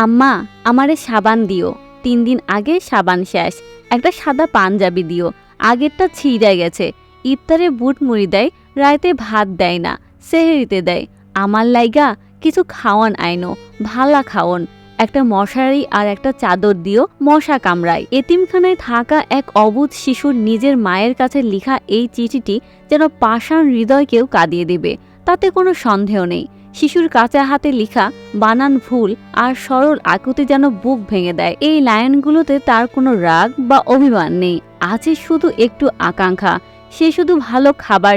আম্মা, আমারে সাবান দিও। ৩ দিন আগে সাবান শেষ। একটা সাদা পাঞ্জাবি দিও, আগেরটা ছিঁড়ে গেছে। ইফতারে বুট মুড়ি দেয়, রাইতে ভাত দেয় না, সেহরিতে দেয়। আমার লাইগা কিছু খাওয়ান আইনো, ভালা খাওন। একটা মশারি আর একটা চাদর দিও, মশা কামড়ায়। এতিমখানায় থাকা এক অবুঝ শিশুর নিজের মায়ের কাছে লিখা এই চিঠিটি যেন পাষাণ হৃদয়কেও কাঁদিয়ে দেবে, তাতে কোনো সন্দেহ নেই। শিশুর কাঁচা হাতে লিখা, বানান ভুল আর সরল আকুতি যেন বুক ভেঙে দেয়। এই লাইনগুলোতে তার কোনো রাগ বা অভিমান নেই, আছে শুধু একটু আকাঙ্ক্ষা। সে শুধু ভালো খাবার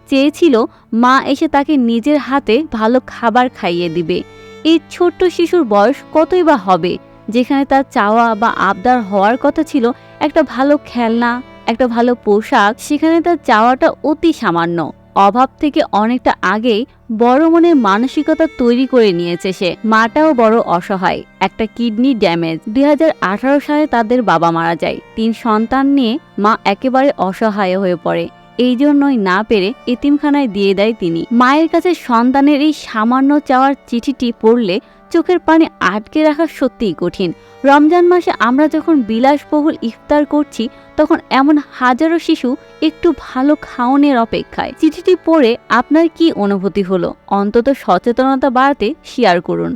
চেয়েছিল মা এসে তাকে নিজের হাতে ভালো খাবার খাইয়ে দিবে। এই ছোট্ট শিশুর বয়স কতই বা হবে, যেখানে তার চাওয়া বা আবদার হওয়ার কথা ছিল একটা ভালো খেলনা, একটা ভালো পোশাক, সেখানে তার চাওয়াটা অতি সামান্য। অভাব থেকে অনেকটা আগেই বড় মনের মানসিকতা তৈরি করে নিয়েছে সে। মাটাও বড় অসহায়, একটা কিডনি ড্যামেজ। 2018 সালে তাদের বাবা মারা যায়। 3 সন্তান নিয়ে মা একেবারে অসহায় হয়ে পড়ে। এই জন্যই না পেরে এতিমখানায় দিয়ে দেয় তিনি। মায়ের কাছে সন্তানের এই সামান্য চাওয়ার চিঠিটি পড়লে চোখের পানি আটকে রাখা সত্যিই কঠিন। রমজান মাসে আমরা যখন বিলাসবহুল ইফতার করছি, তখন এমন হাজারো শিশু একটু ভালো খাওয়ানোর অপেক্ষায়। চিঠিটি পড়ে আপনার কি অনুভূতি হলো? অন্তত সচেতনতা বাড়াতে শেয়ার করুন।